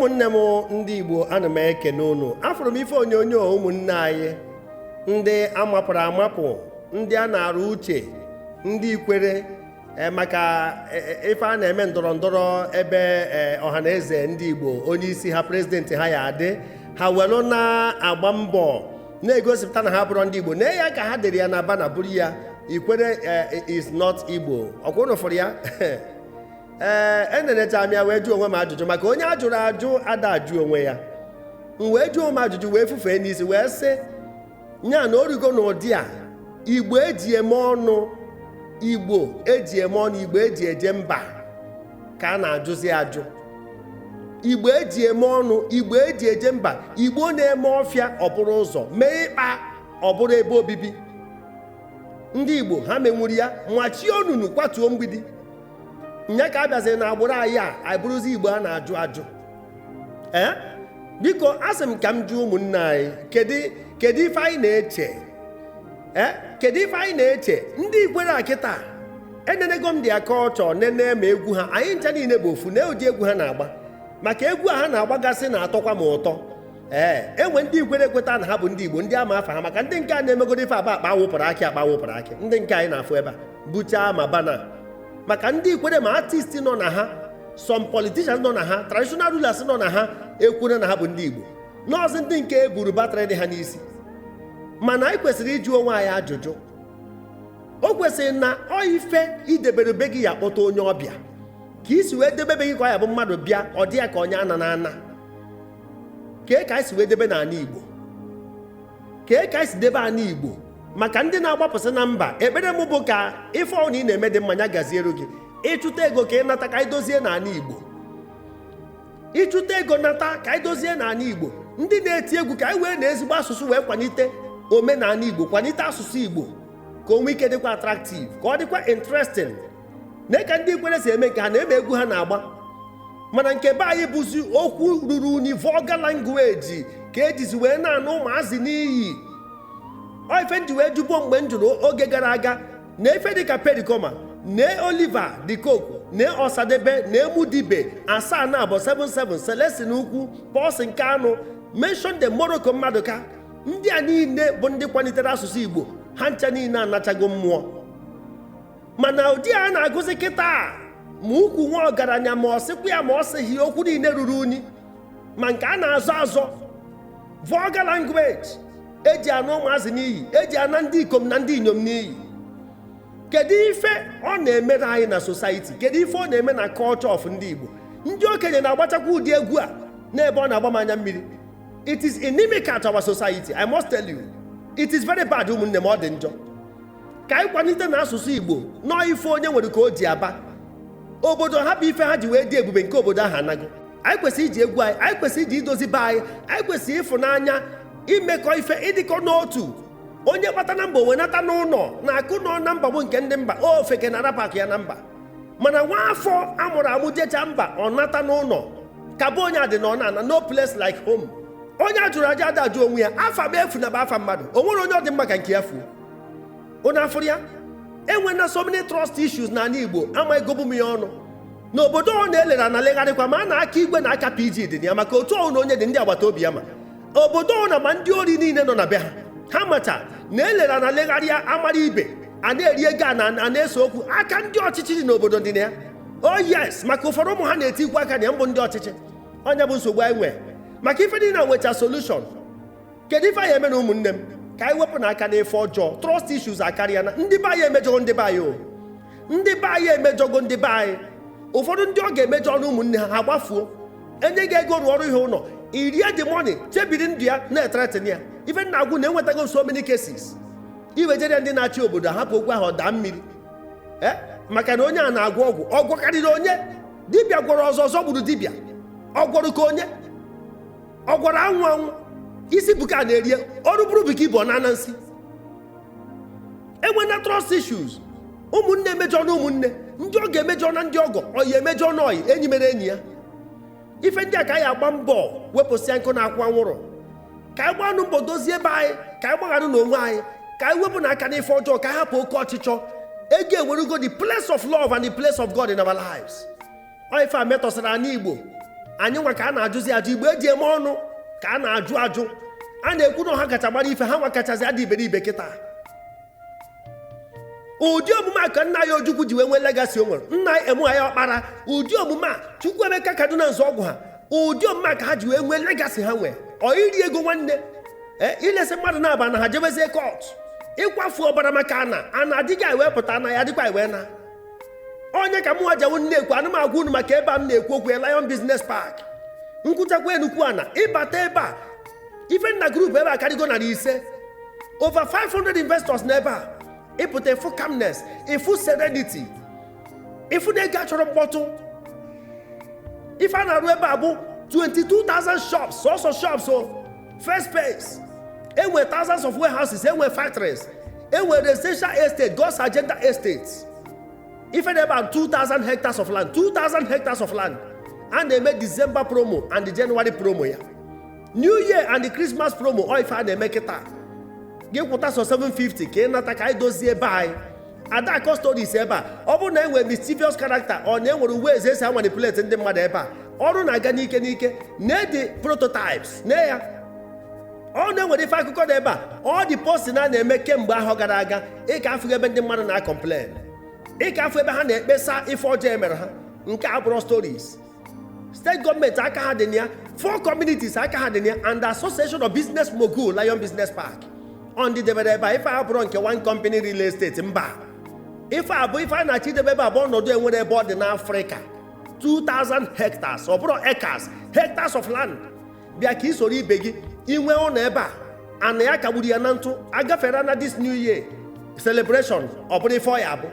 ụmụnne m ndị Igbo ana m ekene unu afụrụ m ife onyonyo ụmụnne anyị ndị amapụrụ amapụ ndị a na-arụ uche ndị ikwere maka ife a na-eme ndọrọ ndọrọ ebe ọhaneze ndị Igbo onye isi ha prezidenti ha ya adị ha welu na-agba mbọ na-egosipụta na ha bụrụ ndị Igbo na ya ka ha dere ya na bana buru ya ikwere is not Igbo ọkwa unu fụrụ ya enenecha m ya wee jụọ onwe m ajụjụ maka onye ajụrụ ajụ ada ajụ onwe ya m wee jụọ m ajụjụ wee fufee n'isi wee sị nya na origo n'ụdị a Igbo eji eme ọnụ Igbo eji eme ọnụ Igbo eji eje mba ka a na-ajụzi ajụ Igbo eji eme ọnụ Igbo eji eje mba Igbo na-eme ọfịa ọbụrụ ụzọ mee ịkpa ọbụrụ ebe obibi ndị Igbo ha menwuru ya nwachie onunu kwatuo mgbidi nya ka a bịaziri na agbụrụ anyị a bụrụzi Igbo a na-ajụ ajụ biko asị m ka m jụọ ụmụnne anyị kedu ife anyị na-eche kedu ife anyị na-eche ndị Ikwere akịta enenego m dị aka ọchọ nene ma egwu ha anyị ncha niile bụ ofu na ụdị egwu ha na-agba maka egwu a ha na-agbagasị na-atọkwa m ụtọ enwe ndị Ikwere ekweta na ha bụ ndị Igbo ndị ama afa ha maka ndị nke a na-emegoro ife akpa wụpụrụ akị ndị nke anyị na-afụ ebe a buchaa ma bana maka ndị Ikwere ma artist nọ na ha some politicians nọ na ha traditional rulers nọ na ha ekwere na ha bụ ndị Igbo nọọsụ ndị nke eburu batrị dị ha n'isi mana anyị kwesịrị ịjụ onwe anyị ajụjụ o kwesịrị na ọ ife idebere be gị ya kpọta onye ọbịa ka isi wee debebe gị ka ọ ya bụ mmadụ bịa ọ dị ya ka onye ana na ana kee ka anyị si wee debe n'ala Igbo kee ka anyị si debe ala Igbo maka ndị na-agbapụsị na mba ekpere m bụ ka ife ọnụ ị na-eme dị mmanya gaziere gị ịchụta ego ka ị nata ka anyị dozie n'ala Igbo ịchụta ego nata ka anyị dozie n'ala Igbo ndị na-eti egwu ka anyị wee na ezigbo asụsụ wee kwalite omenala Igbo kwalite asụsụ Igbo ka o nwee ike dịkwa attractive ka ọ dịkwa interesting na ka ndị Ikwere si eme nke ha na-eme egwu ha na-agba mana nke be anyị bụzi okwu ruru unyi vulgar language ka ejizi wee na-anụ ụmụazị n'iyi ife nji wee jụbo mgbe m jụrụ oge gara aga na ife dịka perikoma na Oliver de Coque na Ọsadebe na Emudibe asaa na abụọ 77 Celestin Ukwu Paulson Kanu mention the Morocco Maduka ndị a niile bụ ndị kwalitere asụsụ Igbo ha ncha niile anachago mmụọ mana ụdị a na-agụzi kịta ma ukwu nwa ọgaranya ma ọ sịkwa ya ma ọ sịghị okwu niile ruru unyi ma nke a na-azọ azọ vulgar language eji anụ ụmụazị n'iyi eji ana ndị ikom na ndị inyom n'iyi kedu ife ọ na-emere anyị na society kedu ife ọ na-eme na culture of ndị Igbo ndị okenye na-agbachakwa ụdị egwu a n'ebe ọ na-agba m anya mmiri it is inimical to our society. I must tell you it is very bad ụmụnne m ọ dị njọ ka anyị kwalite na asụsụ Igbo nọọ ife onye nwere ka o ji aba obodo ha bụ ife ha ji wee dị ebube nke obodo ahụ anago anyị kwesịrị iji egwu anyị kwesịrị iji idozi be anyị kwesịrị ịfụnanya imekọ ife ịdịkọ n'otu onye kpata na mba wee nata n'ụlọ na-akụ nọ na mba bụ nke ndị mba ofeke na rapakụ ya na mba mana nwa afọ amụrụ amụ jecha mba ọ nata n'ụlọ ka bụ onye adị na ọ na-ana no place like home onye ajụrụ aja ada ajụ onwe ya afa bụ efu na bụ afa mmadụ o nwere onye ọ dị mma ka nke ya fuo onye afụrụ ya enwe na so many trust issues n'ala Igbo ama egobu m ya ọnụ n'obodo ọ na-elere na legharịkwa ma a na-aka igwe na aka PG dị ya maka otu ọnụ onye dị ndị agbata obi ya ma obodo ọ na ma ndị ori niile nọ na be ha macha na-elere na legharịa amara ibe a na-eri ego a na-ese okwu aka ndị ọchịchị dị n'obodo dị na ya oh yes maka ụfọdụ ụmụ ha na-eti ikwu aka na ya mbụ ndị ọchịchị onye bụ nsogbu anyị nwee maka ife niile nwecha solution kedu ife anyị eme na ụmụnne m ka anyị wepụ n'aka n'ife ọjọọ trust issues akarịa na ndị be anyị emejọgo ndị be anyị ndị be anyị emejọgo ndị be anyị ụfọdụ ndị ọ ga-emejọ ọnụ ụmụnne ha gbafuo enye gị ego rụọ ọrụ ihe ụlọ irie dị money chebiri ndụ ya na-etretin ya ife na-agwụ na-enwetago so many cases iwejere ndị na-achị obodo hapụ okwu ahụ daa mmiri maka na onye a na-agwọ ọgwụ ọgwọ karịrị onye dibịa gwọrọ ọzọ gburu dibịa ọgwọrụ ka onye ọgwọrọ anwụ isi buka na-erie ọrụ bụrụ bika ibu na nsị enwe na trust issues ụmụnne emejọ na ụmụnne ndị ọ ga-emejọ na ndị ọgọ ọyi emejọ na ọyị enyi mere enyi ya ife ndị a ka anyị agba mbọ wepụsịa nkụ na akwụ anwụrụ ka anyị gbanụ mbọ dozie ebe anyị ka anyị gbagharụ n'onwe anyị ka anyị wepụ n'aka n'ife ọjọọ ka anyị hapụ oke ọchịchọ ego ewerugo the place of love and the place of God in our lives ife a metọsara anyị Igbo anyị nwa ka a na-ajụzi ajụ. Igbo eji eme ọnụ ka a na-ajụ ajụ. A na-ekwu na ha kacha gbara ife, ha nwa kachasị adị iberibe kịta. Ụdị omume a ka nna ya Ojukwu ji wee nwee legacy o nwere. Nna ya emu ya Ọkpara, ụdị omume a Chukwuemeka Kaduna Nzọgwụ ha, ụdị omume a ka ha ji wee nwee legacy ha nwee. Ọ iri ego nwanne ilesi mmadụ na-aba na ha jebezie kọt, ịkwafu ọbara maka ana adịghị ewepụta na ya dịkwa ewe na onye ka mụnwa jawu na-ekwu anụmagwa unu maka ebe a m na-ekwu okwu Lion Business Park. Nkwụchakwa enukwu ana ịbata ebe a Ifenna Group ebe a karịgo 500 over 500 investors n'ebe a. Ịpụta ịfụ calmness, ịfụ serenity, ịfụ na ego achọrọ mkpọtụ. Ife a na-arụ ebe a bụ 22,000 shops, sọsọ shops o. First phase enwe thousands of warehouses, enwe factories, enwe residential estate, God's Agenda estates. Ife na ebe a 2,000 hectares of land, 2,000 hectares of land. A na-eme December promo and the January promo ya. New Year and the Christmas promo ọ ife a na-eme kịta. Gị kwụta so 750 ka ị nata ka anyị dozie ebe anyị. Ada custodies ebe a. Ọ bụrụ na enwere mischievous character ọ na-enwere uwe eze esi manipulate ndị mmadụ ebe a, ọrụ na-aga n'ike n'ike. Na-edi prototypes na ya. Ọ na-enwere ife akụkọ na ebe a. Ọ dị posting a na-eme kemgbe ahụ gara aga. Ị ka afụ ebe ndị mmadụ na-complain. Ị ka afụ ebe ha na-ekpesa ife ọjọọ emere ha. Nke abụrụ stories. State gọọmenti aka ha dị na ya, 4 communities aka ha dị na ya, and the Association of Business Mogul Lion Business Park. On the debere ebe a, ife abụrụ nke one company real estate mba. Ife abụ ife a na-achị debe ebe abụọ ọnọdụ enwere ebe ọ dị n'Afrịka. 2,000 hectares, ọ bụrụ acres, hectares of land. Bịa ka ị soro ibe gị inwe ụlọ ebe a, ana ya kagburu ya na ntụ, agafere na this new year celebration, ọ bụrụ ife ọ ya abụ.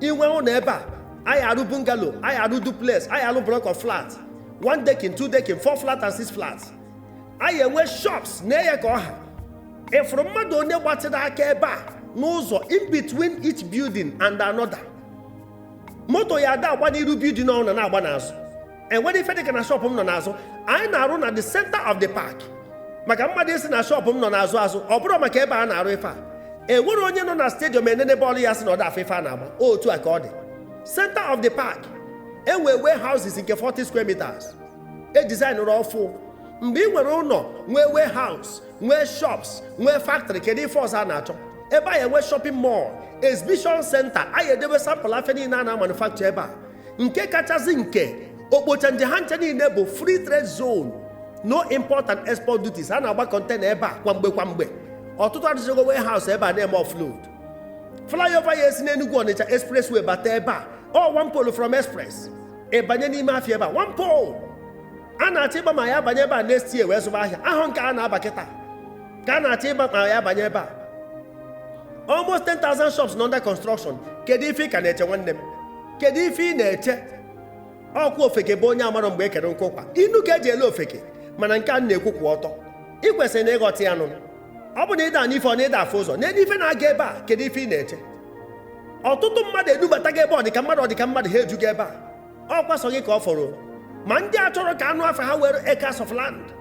Inwe ụlọ ebe a, anyị arụ bungalow, anyị arụ duplex, anyị arụ block of flats, 1 decking, 2 decking, 4 flats and 6 flats. Anyị enwe shops na ya ka ọha. Ifuru mmadụ onye gbatịrị aka ebe a n'ụzọ in between each building and another. Moto ya ada agba n'iru building ọ nọ na-agba n'azụ. Enwere ife dịka na shop m nọ n'azụ. Anyị na-arụ na the center of the park. Maka mmadụ isi na shop m nọ n'azụ azụ, ọ bụrụ maka ebe a na-arụ ife a. Enwere onye nọ na stadium enene bọọlụ ya sị na ọ dị afọ ife a na-agba. Otu a ka ọ dị. Center of the park. Enwe warehouses nke 40 square meters. Design ọfụ. Mgbe ị nwere ụlọ, nwee warehouse, nwee shops, nwee factory, kedu ife ọzọ a na-achọ? Ebe a enwe shopping mall, exhibition center, anyị edebe sample afe niile a na-manufacture ebe a. Nke kachasị nke okpocha nje ha nche niile bụ free trade zone, no import and export duties. A na-agba container ebe a kwamgbe. Ọtụtụ adịchago warehouse ebe a na-eme offload. Flyover ya esi n'Enugu Ọnịcha expressway bata ebe a. Ọ 1 pole from express. Ịbanye n'ime afịa ebe a, 1 pole. A na-achọ ịgba ma ya banye ebe a next year wee zụba ahịa. Ahụ nke a na-aba kịta ka a na-achọ ịgba ma ya banye ebe a. Almost 10,000 shops nọ under construction. Kedu ife ị ka na-eche nwanne m? Kedu ife ị na-eche? Ọkwa ofeke bụ onye amara mgbe ekere nkụkwa. Inu ka eji ele ofeke, mana nke a na-ekwu kwụ ọtọ. Ị kwesịrị na ịghọta ya nụ. Ọ bụ na ịda n'ife ọ na ịda afọ ụzọ. N'elu ife na-aga ebe a, kedu ife ị na-eche? Ọtụtụ mmadụ edubata gị ebe ọ dịka mmadụ ha ejugo ebe a. Ọkwa sọ gị ka ọ fọrọ. Ma ndị a chọrọ ka anụ afọ ha were acres of land.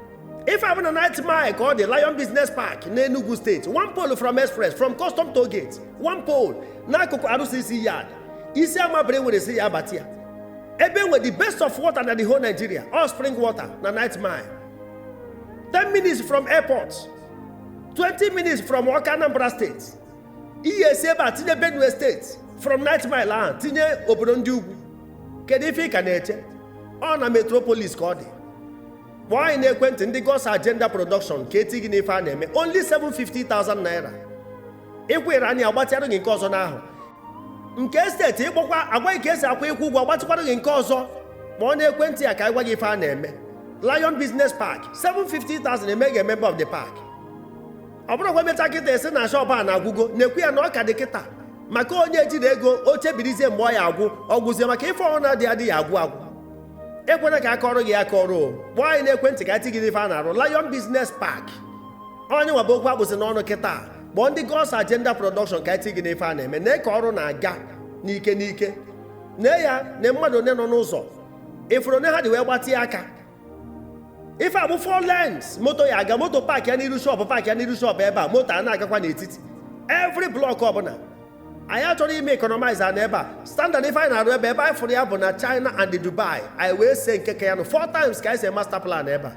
Ife abụ na 90 mile ka ọ dị Lion Business Park n'Enugu State. 1 pole from express, from custom toll gate. 1 pole n'akụkụ RCC yard. Isi amabere nwere si ya abata ya. Ebe nwe the best of water na the whole Nigeria. All spring water na 90 mile. 10 minutes from airport. 20 minutes from Awka, Anambra State. Iyesi ebe a tinye Benue State. From 90 mile ahụ tinye obodo ndị ugwu. Kedu ife ị ka na-eche? Ọ na metropolis ka ọ dị. Kpọọ anyị n'ekwentị ndị God's Agenda Production ka eti gị n'ife a na-eme. Only 750,000 naira. Ịkwere anyị agbatịarụ gị nke ọzọ n'ahụ. Nke steeti ịkpọkwa agwaghị ka esi akwa ịkwụ ụgwọ agbatịkwara gị nke ọzọ. Kpọọ n'ekwentị ya ka anyị gwa gị ife a na-eme. Lion Business Park, 750,000 eme ga-member of the park. Ọ bụrụ gwa meta kịta esi na shop a na-agwụgo, na-ekwu ya na ọ ka dị kịta. Maka onye ejiri ego oche birizie mgbe ọ ya agwụ, ọ gwụzie maka ife ọhụrụ na-adịghị agwụ. Ekwena ka aka ọrụ gị aka ọrụ. Kpọọ anyị n'ekwentị ka eti gị ife a na-arụ. Lion Business Park. Onye nwa bụ okwu akpụsị n'ọnụ kịta. Kpọọ ndị God's Agenda Production ka eti gị n'ife a na-eme. Na ka ọrụ na-aga n'ike. Na ya na mmadụ one nọ n'ụzọ. Ifuru ne ha dị wee gbatị aka. Ife abụ 4 lanes. Moto ya aga, moto park ya n'iru shop ebe a. Moto a na-agakwa n'etiti. Every block ọbụla. anyị achọrọ ime economize na ebe a standard ife anyị na-arụ ebe anyị fụrụ ya bụ na China and Dubai anyị wee see nke ka ya nụ 4 times ka anyị see master plan ebe a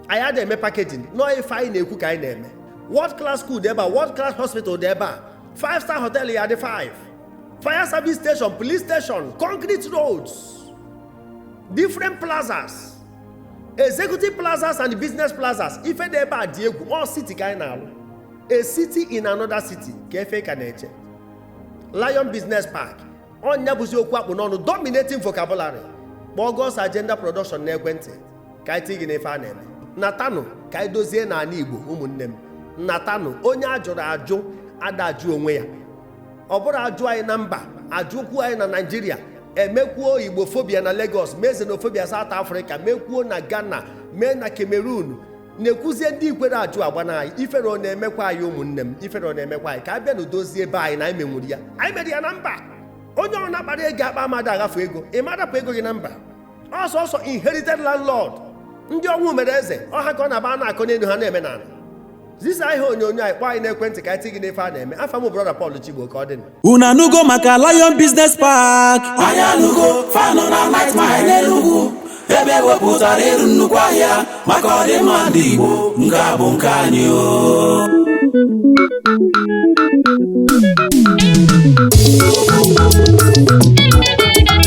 anyị adịghị eme packaging nọọ ife anyị na-ekwu ka anyị na-eme world class school dị ebe a world class hospital dị ebe a 5-star hotel ya dị 5 fire service station police station concrete roads different plazas executive plazas and business plazas ife dị ebe a dị egwu all city ka anyị na-alụ a city in another city ka efe ka na-eche Lion Business Park ọnya bụzi okwu akpụ n'ọnụ dominating vocabulary kpọọ God's agenda production n'ekwentị ka anyị tigị n'ife a na-eme natanụ ka anyị dozie n'ala Igbo ụmụnne m natanụ onye ajụrụ ajụ ada ajụ onwe ya ọ bụrụ ajụ anyị na mba ajụkwuo anyị na Naịjirịa emekwuo Igbofobia na Lagos mee xenophobia South Africa mekwuo na Ghana mee na Cameroon na-ekwuzie ndị ikwere ajụ agba na anyị ifere ọ na-emekwa anyị ụmụnne m ifere ọ na-emekwa anyị ka a bịa na dozie ebe anyị na anyị menwuru ya anyị mere ya na mba onye ọ na-akpara ego akpa amadị agafu ego ị madapụ ego gị na mba ọsọsọ inherited landlord ndị ọnwụ mere eze ọha ka ọ na-aba na-akọ n'elu ha na-eme n'ala zisa ihe onyonyo anyị kpọọ anyị n'ekwentị ka anyị tigị n'ife a na-eme afa m brọda Paul Chigbo ka ọ dị unu anụgo maka Lion Business Park anyị anụgo fanụ na night mile n'Enugu ebe wepụtara ịrụ nnukwu ahịa maka ọdịmma ndị Igbo nke a bụ nke anyị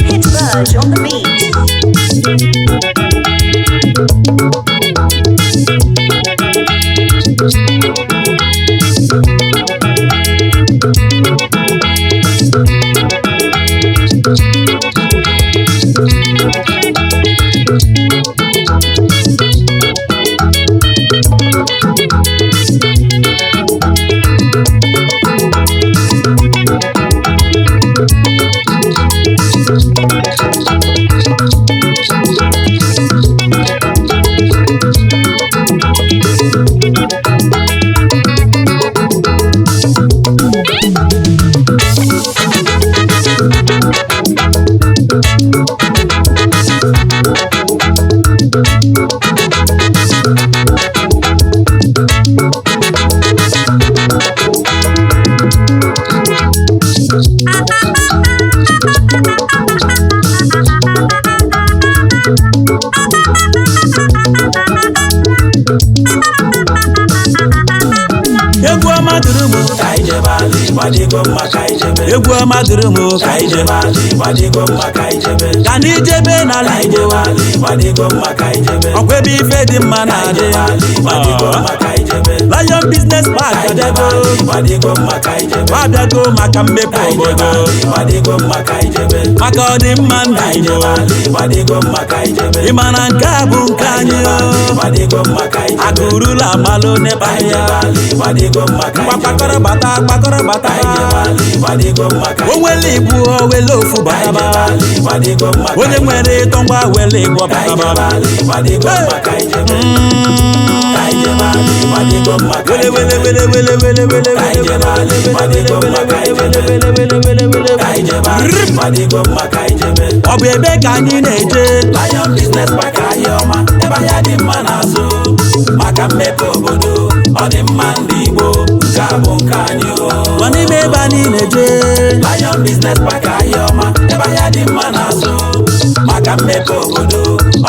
Hit Verge on the beat. egwu amadụrụ ka anyị jebe n'ala Igbo ọkwa ebe ife dị mma na-adị Lion Business Park abịago maka mmepe obodo maka ọdịmma ndị Igbo ịma na nke a bụ nke anyị agụrụla amalụ n'ebe ahịa kpakọrọ bata onwele Igbo owele ofu bataba onye nwere ịtọ ngwa wele Igbo bataba ọ bụ ebe ka anyị na-eje Lion Business Park ahịa ọma ebe ahịa dị mma n'azụ maka mmepe obodo ọdịmma ndị Igbo nke a bụ nke anyị nọ n'ime ebe anyị na-eje Lion Business Park ahịa ọma ebe ahịa dị mma n'azụ maka mmepe obodo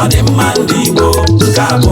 ọdịmma ndị Igbo nke a bụ